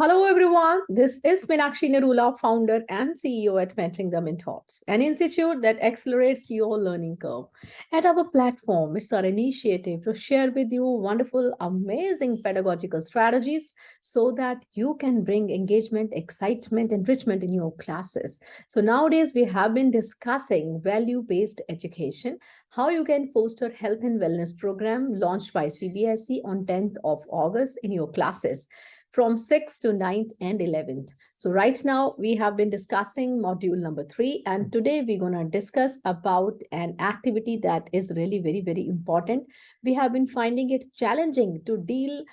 Hello, everyone. This is Meenakshi Narula, founder and CEO at Mentoring the Mentors, an institute that accelerates your learning curve. At our platform, it's our initiative to share with you wonderful, amazing pedagogical strategies so that you can bring engagement, excitement, enrichment in your classes. So, nowadays, we have been discussing value based education, how you can foster health and wellness program launched by CBSE on 10th of August in your classes from 6th to 9th and 11th. So right now we have been discussing module number 3, and today we're going to discuss about an activity that is really very important. We have been finding it challenging to deal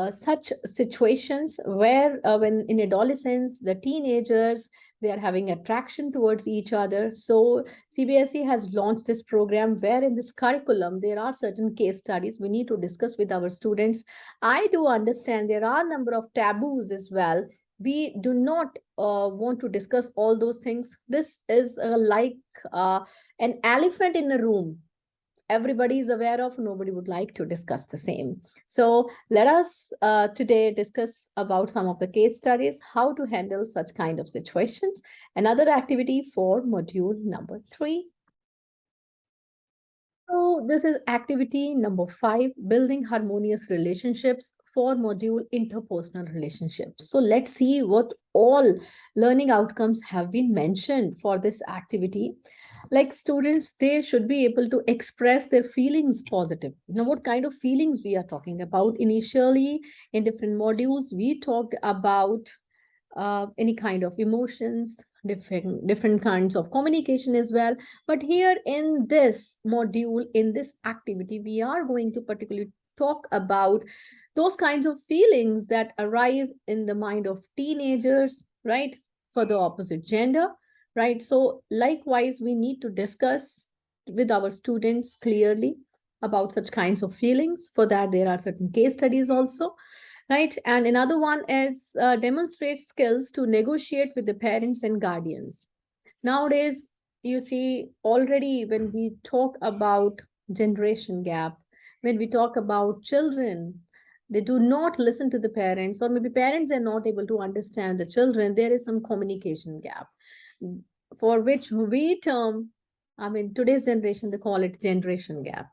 such situations where when in adolescence, the teenagers, they are having attraction towards each other. So CBSE has launched this program where in this curriculum, there are certain case studies we need to discuss with our students. I do understand there are a number of taboos as well. We do not want to discuss all those things. This is like an elephant in a room. Everybody is aware of, nobody would like to discuss the same. So let us today discuss about some of the case studies, how to handle such kind of situations. Another activity for module number 3. So this is activity number 5, building harmonious relationships for module interpersonal relationships. So let's see what all learning outcomes have been mentioned for this activity. Like students, they should be able to express their feelings positive. Now, what kind of feelings we are talking about? Initially, in different modules, we talked about any kind of emotions, different kinds of communication as well. But here in this module, in this activity, we are going to particularly talk about those kinds of feelings that arise in the mind of teenagers, right? For the opposite gender, right? So likewise, we need to discuss with our students clearly about such kinds of feelings. For that, there are certain case studies also, right? And another one is demonstrate skills to negotiate with the parents and guardians. Nowadays, you see, already when we talk about generation gap, when we talk about children, they do not listen to the parents, or maybe parents are not able to understand the children. There is some communication gap, for which we term, I mean, today's generation, they call it generation gap.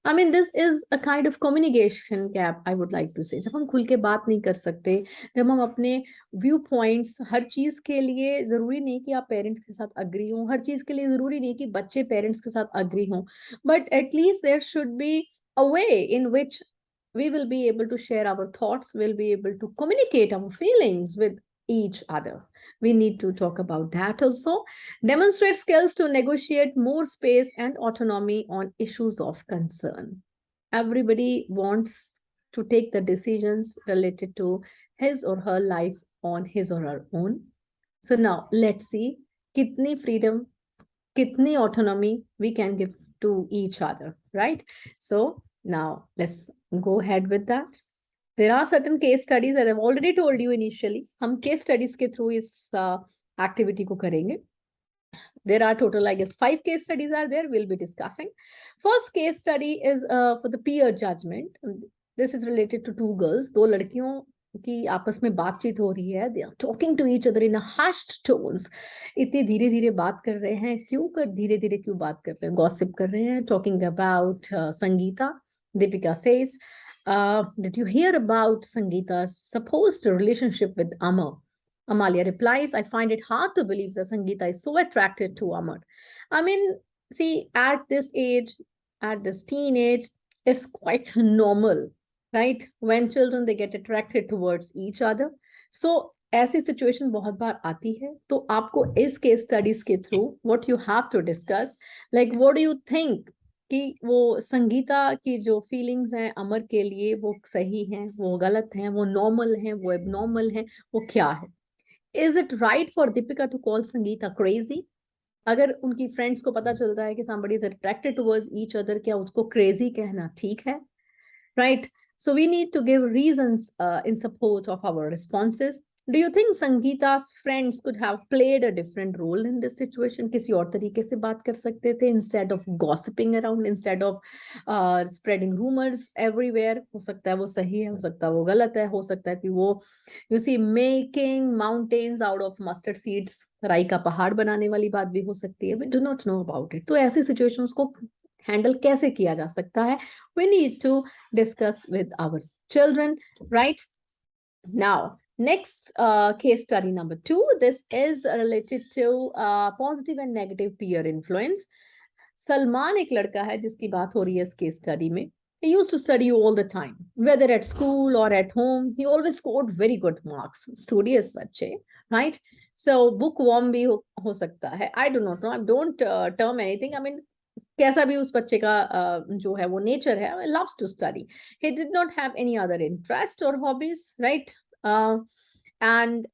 I mean, this is a kind of communication gap, I would like to say. जब हम खुल के बात नहीं कर सकते, जब हम अपने व्यू पॉइंट्स, हर चीज के लिए जरूरी नहीं कि आप पेरेंट्स के साथ अग्री हो, हर चीज के लिए जरूरी नहीं कि बच्चे पेरेंट्स के साथ अग्री हो, but at least there should be a way in which we will be able to share our thoughts, we'll be able to communicate our feelings with each other. We need to talk about that also. Demonstrate skills to negotiate more space and autonomy on issues of concern. Everybody wants to take the decisions related to his or her life on his or her own. So now let's see kitni freedom, kitni autonomy we can give to each other, right? So now let's go ahead with that. There are certain case studies that I've already told you initially. हम case studies के through इस activity को करेंगे. There are total, I guess, 5 case studies are there. We'll be discussing. First case study is for the peer judgment. This is related to two girls. दो लड़कियों की आपस में बातचीत हो रही है. They are talking to each other in a hushed tones. इतनी धीरे धीरे बात कर रहे हैं. क्यों कर धीरे धीरे क्यों बात कर रहे हैं? Gossip कर रहे हैं. Talking about Sangeeta. Deepika says, did you hear about Sangeeta's supposed relationship with Amar? Amalia replies, I find it hard to believe that Sangeeta is so attracted to Amar. I mean, see, at this age, at this teenage, it's quite normal, right? When children, they get attracted towards each other. So, ऐसी situation बहुत बार आती है, तो आपको इस case studies के through what you have to discuss, like what do you think कि वो संगीता की जो फीलिंग्स हैं अमर के लिए, वो सही हैं, वो गलत हैं, वो नॉर्मल हैं, वो एबनॉर्मल हैं, वो क्या है? Is it right for Deepika to call Sangeeta crazy? अगर उनकी फ्रेंड्स को पता चलता है कि somebody is attracted towards each other, क्या उसको क्रेजी कहना ठीक है? Right? So we need to give reasons in support of our responses. Do you think Sangeeta's friends could have played a different role in this situation? किसी और तरीके से बात कर सकते थे instead of gossiping around, instead of spreading rumors everywhere. हो सकता है वो सही है, हो सकता है वो गलत है, हो सकता है कि वो you see making mountains out of mustard seeds, राई का पहाड़ बनाने वाली बात भी हो सकती है. We do not know about it. तो ऐसी situations को हैंडल कैसे किया जा सकता है? We need to discuss with our children, right? Now, next case study number 2. This is related to positive and negative peer influence. Salman एक लड़का है जिसकी बात हो रही है इस केस स्टडी में. He used to study all the time, whether at school or at home. He always scored very good marks. Studious बच्चे, right? So bookworm भी हो सकता है. I do not know. I don't term anything. I mean, कैसा भी उस बच्चे का जो है वो नेचर है, loves to study. He did not have any other interest or hobbies, right? And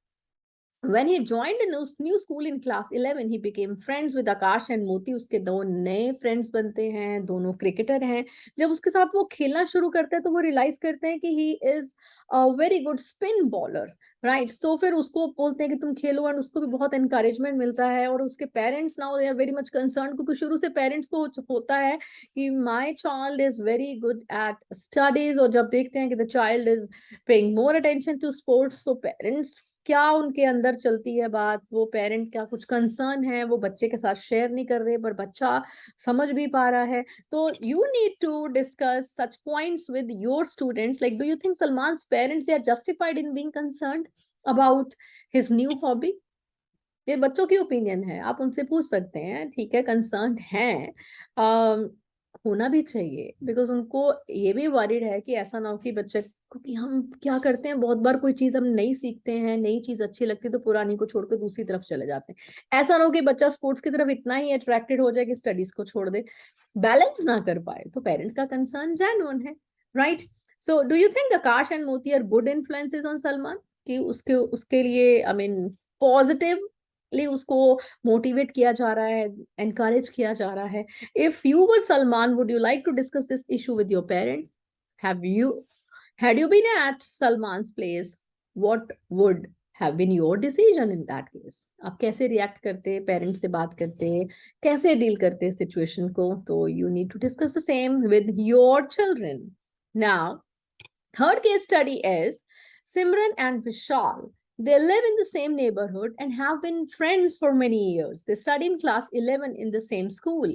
when he joined a new school in class 11, he became friends with Akash and Moti. उसके दो नए फ्रेंड्स बनते हैं, दोनों cricketer हैं. जब उसके साथ वो खेलना शुरू करते हैं तो वो रियलाइज करते हैं कि he is a very good spin bowler, right? तो फिर उसको बोलते हैं कि तुम खेलो, एंड उसको भी बहुत encouragement मिलता है. और उसके parents now they are very much concerned, क्योंकि शुरू से पेरेंट्स को होता है कि my child is very good at studies, और जब देखते हैं कि the child is paying more attention to sports, तो पेरेंट्स क्या उनके अंदर चलती है बात, वो पेरेंट का कुछ कंसर्न है, वो बच्चे के साथ शेयर नहीं कर रहे, पर बच्चा समझ भी पा रहा है. तो you need to discuss such points with your students. Like, do you think Salman's parents are justified in being concerned about his new hobby? ये बच्चों की ओपिनियन है, आप उनसे पूछ सकते हैं. ठीक है, कंसर्न है, होना भी चाहिए, बिकॉज उनको ये भी वरीड है कि ऐसा ना हो कि बच्चे, क्योंकि हम क्या करते हैं, बहुत बार कोई चीज हम नई सीखते हैं, नई चीज अच्छी लगती है तो पुरानी को छोड़कर दूसरी तरफ चले जाते हैं. ऐसा ना हो कि बच्चा स्पोर्ट्स की तरफ इतना ही अट्रैक्टेड हो जाए कि स्टडीज को छोड़ दे, बैलेंस ना कर पाए. तो पेरेंट का कंसर्न जेन्युइन है, right? So do you think Akash and Moti are good influences on Salman? कि उसके उसके लिए आई मीन पॉजिटिवली उसको मोटिवेट किया जा रहा है, एनकरेज किया जा रहा है? If you were Salman, would you like to discuss this issue with your parents? Have you Had you been at Salman's place, what would have been your decision in that case? आप कैसे react करते, parents से बात करते, कैसे deal करते situation को? तो you need to discuss the same with your children. Now, third case study is Simran and Vishal. They live in the same neighborhood and have been friends for many years. They study in class 11 in the same school.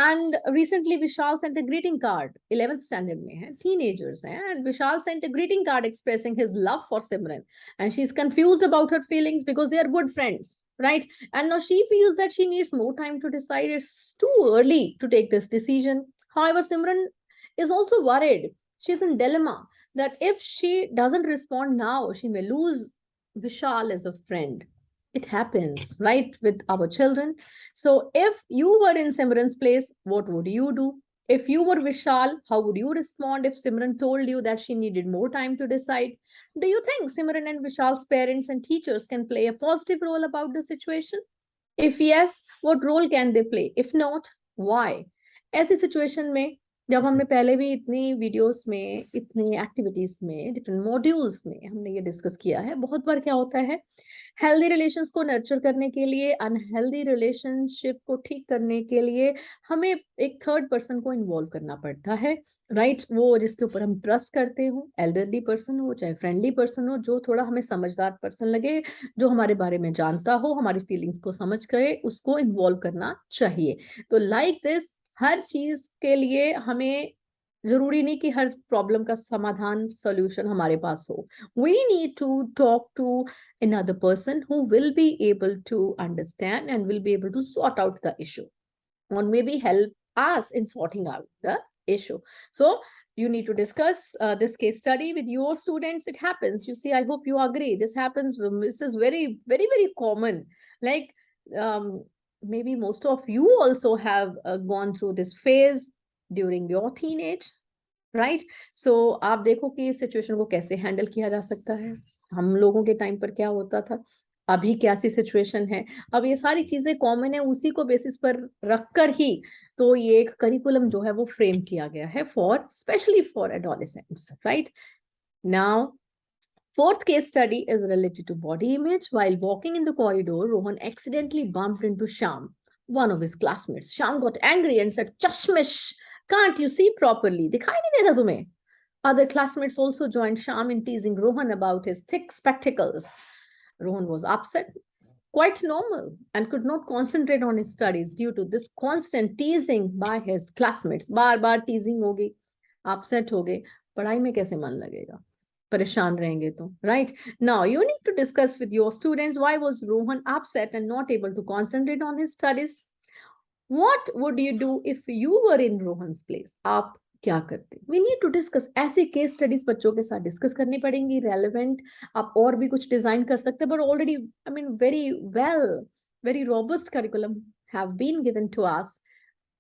And recently, Vishal sent a greeting card. 11th standard mein hai, teenagers hain, and Vishal sent a greeting card expressing his love for Simran. And she's confused about her feelings because they are good friends, right? And now she feels that she needs more time to decide. It's too early to take this decision. However, Simran is also worried. She's in dilemma that if she doesn't respond now, she may lose Vishal as a friend. It happens, right, with our children. So if you were in Simran's place, what would you do? If you were Vishal, how would you respond if Simran told you that she needed more time to decide? Do you think Simran and Vishal's parents and teachers can play a positive role about the situation? If yes, what role can they play? If not, why? ऐसी situation में, जब हमने पहले भी इतनी videos में, इतनी activities में, डिफरेंट मॉड्यूल्स में हमने ये डिस्कस किया है, बहुत बार क्या होता है, हेल्दी रिलेशंस को नर्चर करने के लिए, अनहेल्दी रिलेशनशिप को ठीक करने के लिए हमें एक थर्ड पर्सन को इन्वॉल्व करना पड़ता है, राइट? वो जिसके ऊपर हम ट्रस्ट करते हो, एल्डरली पर्सन हो चाहे फ्रेंडली पर्सन हो, जो थोड़ा हमें समझदार पर्सन लगे, जो हमारे बारे में जानता हो, हमारी फीलिंग्स को समझ के उसको इन्वॉल्व करना चाहिए. तो लाइक दिस, हर चीज के लिए हमें जरूरी नहीं कि हर प्रॉब्लम का समाधान सॉल्यूशन हमारे पास हो. We need to talk to another person who will be able to understand and will be able to sort out the issue, or maybe help us in sorting out the issue. So you need to discuss this case study with your students. It happens, you see, I hope you agree, this happens. This is very very very common. Like, maybe most of you also have gone through this phase during your teenage, right? So आप देखो कि इस situation को कैसे handle किया जा सकता है. हम लोगों के टाइम पर क्या होता था, अभी क्या सी सिचुएशन है. अब ये सारी चीजें कॉमन है, उसी को बेसिस पर रखकर ही तो ये एक करिकुलम जो है वो फ्रेम किया गया है for specially for adolescents, right? Now Fourth case study is related to body image. While walking in the corridor, Rohan accidentally bumped into Sham, one of his classmates. Sham got angry and said, Chashmish, can't you see properly? दिखाई नहीं देता तुम्हें? Other classmates also joined Sham in teasing Rohan about his thick spectacles. Rohan was upset, quite normal, and could not concentrate on his studies due to this constant teasing by his classmates. Bar bar teasing होगी, upset हो गए, पढ़ाई में कैसे मन लगेगा? परेशान रहेंगे तो, right? Now you need to discuss with your students why was Rohan upset and not able to concentrate on his studies. What would you do if you were in Rohan's place? आप क्या करते? We need to discuss. ऐसी case studies बच्चों के साथ discuss करनी पड़ेंगी, relevant. आप और भी कुछ डिजाइन कर सकते हैं, but already, I mean, very robust curriculum have been given to us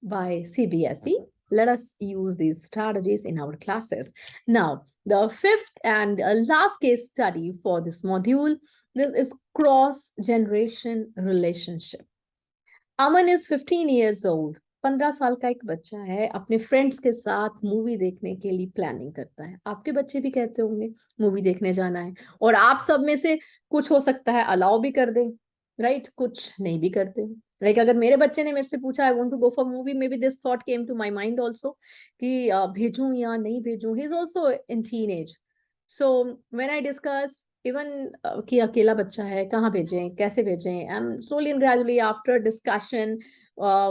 by CBSE. Let us use these strategies in our classes. Now, the fifth and last case study for this module, this is cross-generation relationship. Aman is 15 years old. 15 साल का एक बच्चा है, अपने friends के साथ movie देखने के लिए प्लानिंग करता है. आपके बच्चे भी कहते होंगे मूवी देखने जाना है, और आप सब में से कुछ हो सकता है अलाउ भी कर दें, राइट? कुछ नहीं भी करते. लाइक अगर मेरे बच्चे ने मेरे से पूछा I want to go for movie, maybe this thought came to my mind also कि भेजूं या नहीं भेजूं. He is also in teenage. So when I discussed even कि अकेला बच्चा है, कहाँ भेजें, कैसे भेजें, I am slowly and gradually after discussion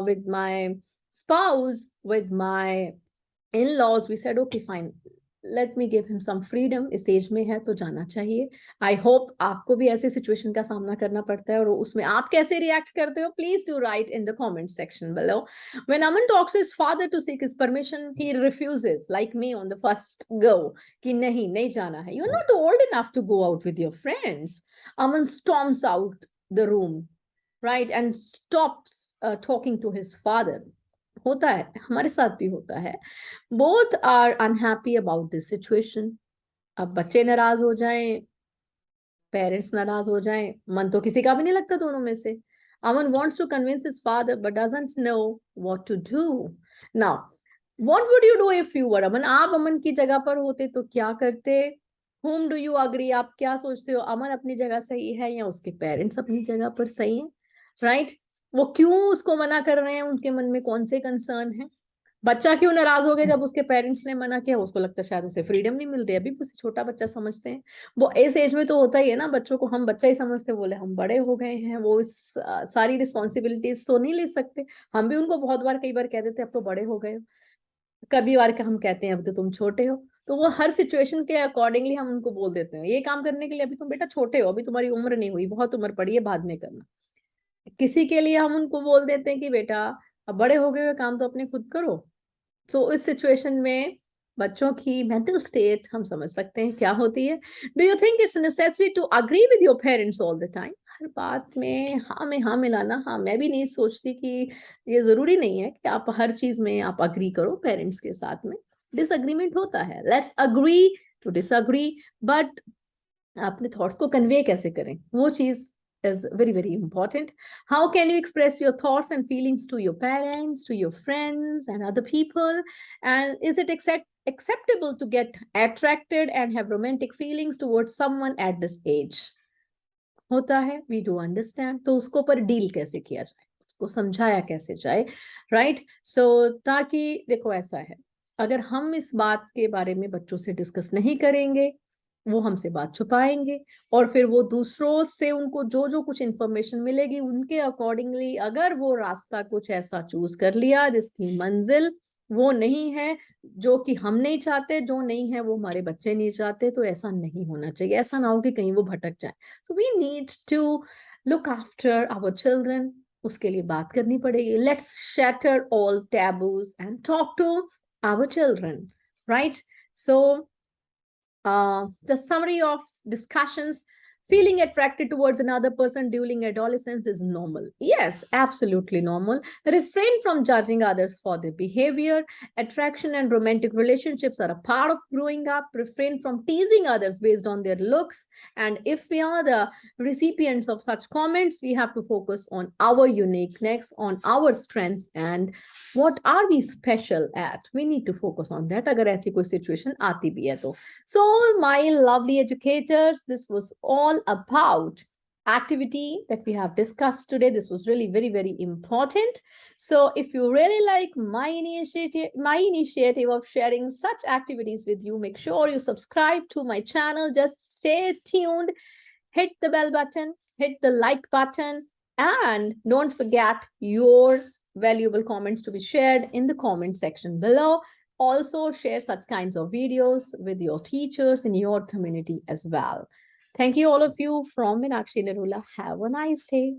with my spouse, with my in-laws, we said okay fine, let me give him some freedom. इस as में है तो जाना चाहिए. आई होप आपको भी ऐसे सिचुएशन का सामना करना पड़ता है, और उसमें आप कैसे रिएक्ट करते हो, please do right in the comment section below. When Aman talks to his father to seek his permission, he refuses, like me on the first go, कि नहीं नहीं जाना है. You're not old enough to go out with your friends. Aman storms out the room, right, and stops talking to his father. होता है, हमारे साथ भी होता है. Both are unhappy about this situation. अब बच्चे नाराज हो जाएं, पेरेंट्स नाराज हो जाएं, मन तो किसी का भी नहीं लगता दोनों में से. Aman wants to convince his father but doesn't know what to do. Now, what would you do if you were Aman? आप अमन की जगह पर होते तो क्या करते? Whom do you agree? आप क्या सोचते हो? अमन अपनी जगह सही है या उसके पेरेंट्स अपनी जगह पर सही हैं? राइट? वो क्यों उसको मना कर रहे हैं? उनके मन में कौन से कंसर्न है? बच्चा क्यों नाराज हो गया जब उसके पेरेंट्स ने मना किया? उसको लगता है शायद उसे फ्रीडम नहीं मिल रही. अभी उसे छोटा बच्चा समझते हैं. वो इस एज में तो होता ही है ना, बच्चों को हम बच्चा ही समझते, बोले हम बड़े हो गए हैं, वो इस सारी रिस्पॉन्सिबिलिटीज तो नहीं ले सकते. हम भी उनको बहुत बार कई बार कह देते अब तो बड़े हो गए हो. कभी बार का हम कहते हैं अब तो तुम छोटे हो. तो वो हर सिचुएशन के अकॉर्डिंगली हम उनको बोल देते हैं ये काम करने के लिए अभी तुम बेटा छोटे हो, अभी तुम्हारी उम्र नहीं हुई, बहुत उम्र पड़ी है, बाद में करना. किसी के लिए हम उनको बोल देते हैं कि बेटा अब बड़े हो गए हुए, काम तो अपने खुद करो. सो इस सिचुएशन में बच्चों की मेंटल स्टेट हम समझ सकते हैं क्या होती है. Do you think it's necessary to agree with your parents all the time? हर बात में हाँ मिलाना, हाँ मैं भी नहीं सोचती कि ये जरूरी नहीं है कि आप हर चीज में आप अग्री करो पेरेंट्स के साथ में. डिसएग्रीमेंट होता है, let's agree to disagree, but अपने थॉट्स को कन्वे कैसे करें, वो चीज is very important. How can you express your thoughts and feelings to your parents, to your friends and other people? And is it acceptable to get attracted and have romantic feelings towards someone at this age? होता है, we do understand. तो उसको पर deal कैसे किया जाए, उसको समझाया कैसे जाए, राइट? सो ताकि देखो ऐसा है, अगर हम इस बात के बारे में बच्चों से डिस्कस नहीं करेंगे, वो हमसे बात छुपाएंगे, और फिर वो दूसरों से उनको जो जो कुछ इंफॉर्मेशन मिलेगी उनके अकॉर्डिंगली अगर वो रास्ता कुछ ऐसा चूज कर लिया जिसकी मंजिल वो नहीं है, जो कि हम नहीं चाहते, जो नहीं है वो हमारे बच्चे नहीं चाहते, तो ऐसा नहीं होना चाहिए. ऐसा ना हो कि कहीं वो भटक जाए. So we need to look after our children. उसके लिए बात करनी पड़ेगी. Let's shatter all taboos and talk to our children, right? So the summary of discussions Feeling attracted towards another person during adolescence is normal. Yes, absolutely normal. Refrain from judging others for their behavior. Attraction and romantic relationships are a part of growing up. Refrain from teasing others based on their looks. And if we are the recipients of such comments, we have to focus on our uniqueness, on our strengths, and what are we special at. We need to focus on that. अगर ऐसी कोई situation आती भी है तो. So, my lovely educators, this was all about activity that we have discussed today. This was really very, very important. So if you really like my initiative of sharing such activities with you, make sure you subscribe to my channel. Just stay tuned, hit the bell button, hit the like button, and don't forget your valuable comments to be shared in the comment section below. Also share such kinds of videos with your teachers in your community as well. Thank you all of you from Meenakshi Narula. Have a nice day.